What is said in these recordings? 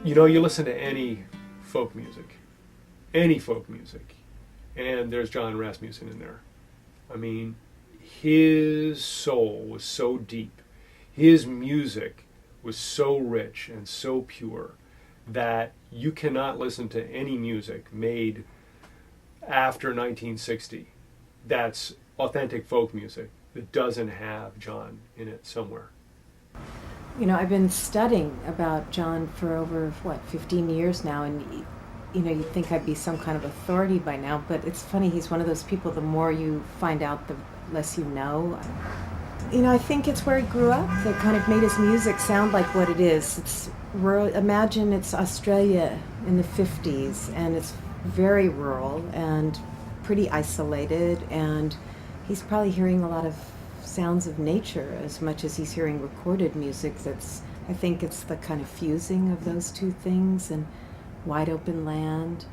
You listen to any folk music, and there's John Rasmussen in there. I mean, his soul was so deep, his music was so rich and so pure that you cannot listen to any music made after 1960 that's authentic folk music that doesn't have John in it somewhere. I've been studying about John for over, 15 years now, and you'd think I'd be some kind of authority by now, but it's funny, he's one of those people, the more you find out, the less you know. I think it's where he grew up that kind of made his music sound like what it is. It's rural. Imagine it's Australia in the 50s, and it's very rural and pretty isolated, and he's probably hearing a lot of sounds of nature as much as he's hearing recorded music. I think it's the kind of fusing of those two things, and wide open land.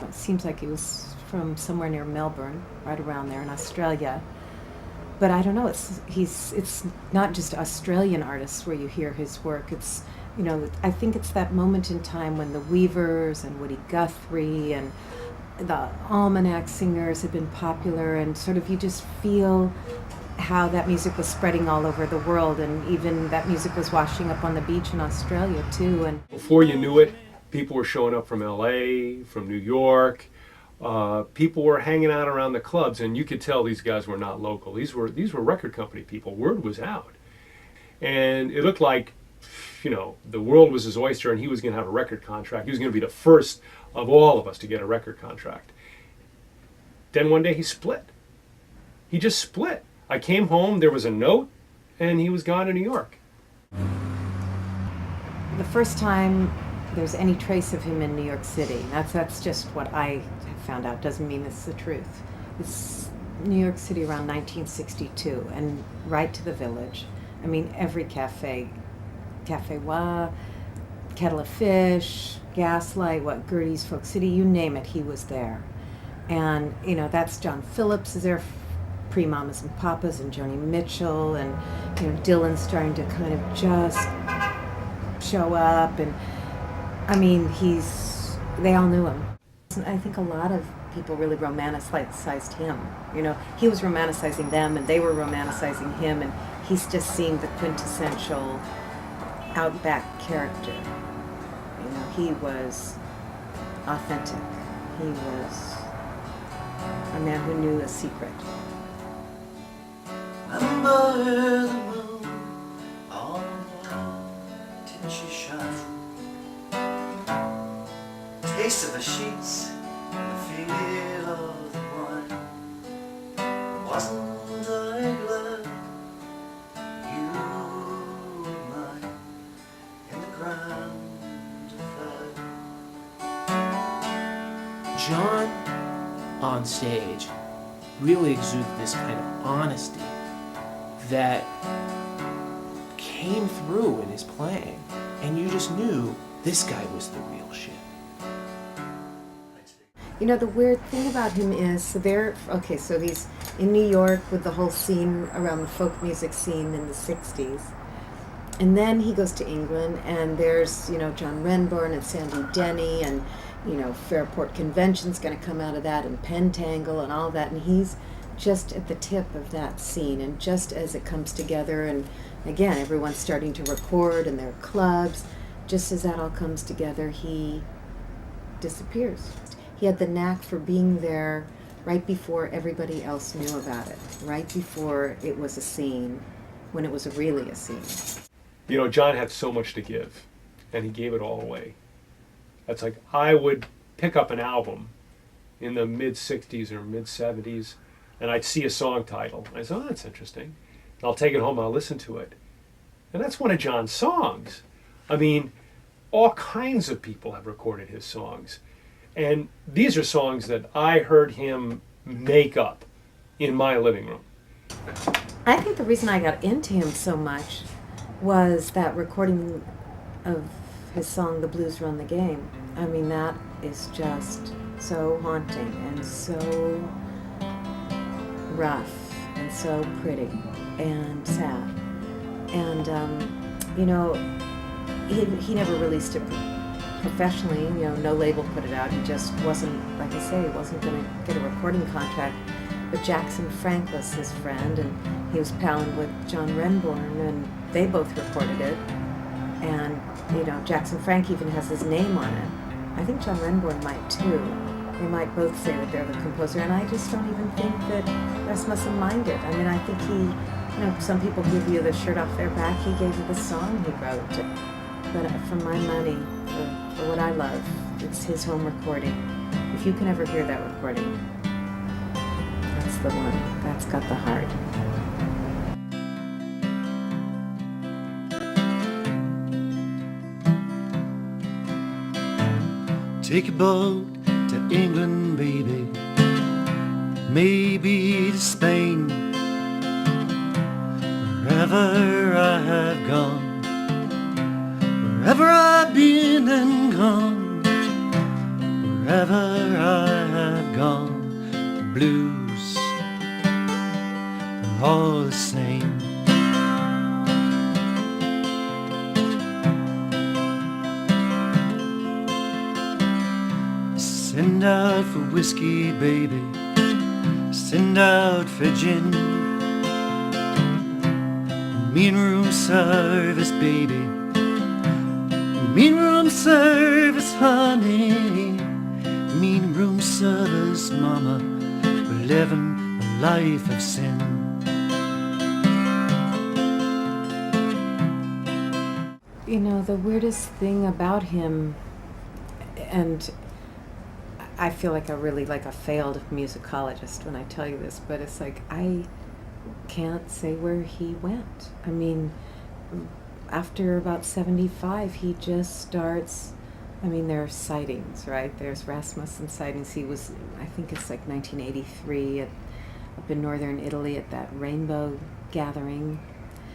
It seems like he was from somewhere near Melbourne, right around there in Australia. But I don't know, it's not just Australian artists where you hear his work. It's, I think it's that moment in time when the Weavers and Woody Guthrie and the Almanac Singers had been popular, and sort of you just feel how that music was spreading all over the world, and even that music was washing up on the beach in Australia too. And before you knew it, people were showing up from LA, from New York. People were hanging out around the clubs, and you could tell these guys were not local. These were record company people. Word was out, and it looked like, the world was his oyster, and he was going to have a record contract. He was going to be the first of all of us to get a record contract. Then one day he split. He just split. I came home, there was a note, and he was gone to New York. The first time there's any trace of him in New York City, that's just what I found out. Doesn't mean it's the truth. It's New York City around 1962, and right to the Village. I mean, every Cafe Wa, Kettle of Fish, Gaslight, Gertie's Folk City, you name it, he was there. And, that's John Phillips is there, pre-Mamas and Papas, and Joni Mitchell, and, Dylan's starting to kind of just show up, and, I mean, they all knew him. I think a lot of people really romanticized him. He was romanticizing them, and they were romanticizing him, and he's just seeing the quintessential outback character. He was authentic. He was a man who knew a secret. Remember the moon on the wall, didn't she shine? Taste of the sheets and the feel of the wine. Wasn't I glad you were mine in the grand affair? John on stage really exuded this kind of honesty that came through in his playing, and you just knew this guy was the real shit. The weird thing about him is, so he's in New York with the whole scene around the folk music scene in the 60s. And then he goes to England, and there's, John Renbourn and Sandy Denny, and, Fairport Convention's going to come out of that, and Pentangle and all that, and he's just at the tip of that scene. And just as it comes together, and again, everyone's starting to record, and there are clubs, just as that all comes together, he disappears. He had the knack for being there right before everybody else knew about it, right before it was a scene, when it was really a scene. John had so much to give, and he gave it all away. That's like, I would pick up an album in the mid-60s or mid-70s, and I'd see a song title. I said, oh, that's interesting. And I'll take it home and I'll listen to it. And that's one of John's songs. I mean, all kinds of people have recorded his songs. And these are songs that I heard him make up in my living room. I think the reason I got into him so much was that recording of his song, The Blues Run the Game. I mean, that is just so haunting and so rough and so pretty and sad. And, he never released it professionally, you know, no label put it out. He just wasn't, like I say, he wasn't going to get a recording contract. But Jackson Frank was his friend, and he was palling with John Renbourn, and they both recorded it. And, you know, Jackson Frank even has his name on it. I think John Renbourn might too. They might both say that they're the composer, and I just don't even think that Rasmussen minded. I mean, I think he, you know, some people give you the shirt off their back. He gave you the song he wrote. But for my money, for what I love, it's his home recording. If you can ever hear that recording, that's the one. That's got the heart. Take a boat to England, baby, maybe to Spain. Wherever I have gone, wherever I've been and gone, wherever I have gone, the blues are all the same. Send out for whiskey, baby, send out for gin. Mean room service, baby, mean room service, honey. Mean room service, mama, we're living a life of sin. You know, the weirdest thing about him, and I feel like a failed musicologist when I tell you this, but it's like I can't say where he went. I mean, after about 75, he just starts, I mean, there are sightings, right? There's Rasmussen sightings. He was, I think it's like 1983 up in northern Italy at that rainbow gathering.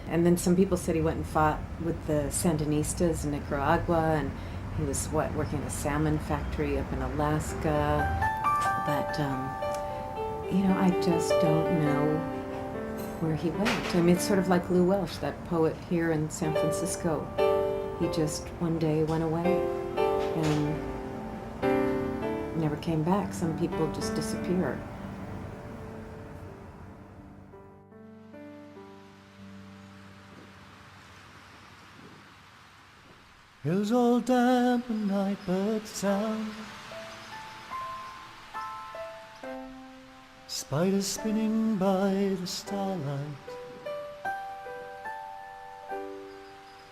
And then some people said he went and fought with the Sandinistas in Nicaragua, and he was, working at a salmon factory up in Alaska. But, you know, I just don't know where he went. I mean, it's sort of like Lou Welsh, that poet here in San Francisco. He just one day went away and never came back. Some people just disappear. Hills all damp and night birds sound, spiders spinning by the starlight.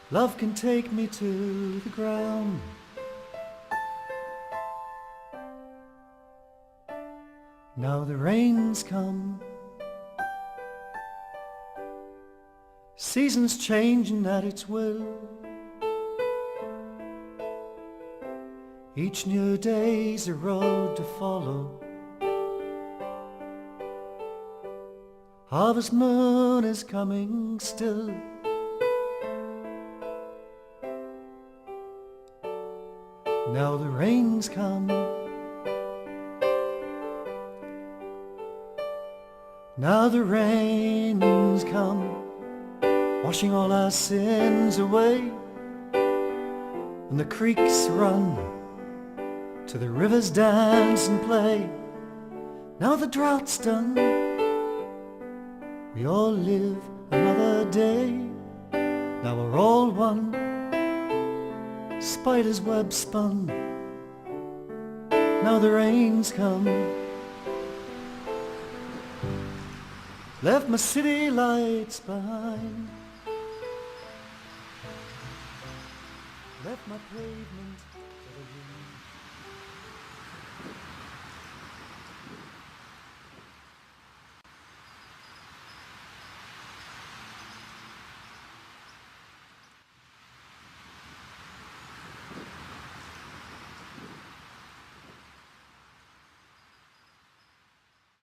Love can take me to the ground. Now the rains come, seasons changing at its will. Each new day's a road to follow. Harvest moon is coming still. Now the rains come. Now the rains come, washing all our sins away. And the creeks run to the rivers dance and play. Now the drought's done, we all live another day. Now we're all one, spider's web spun. Now the rains come, left my city lights behind, left my pavement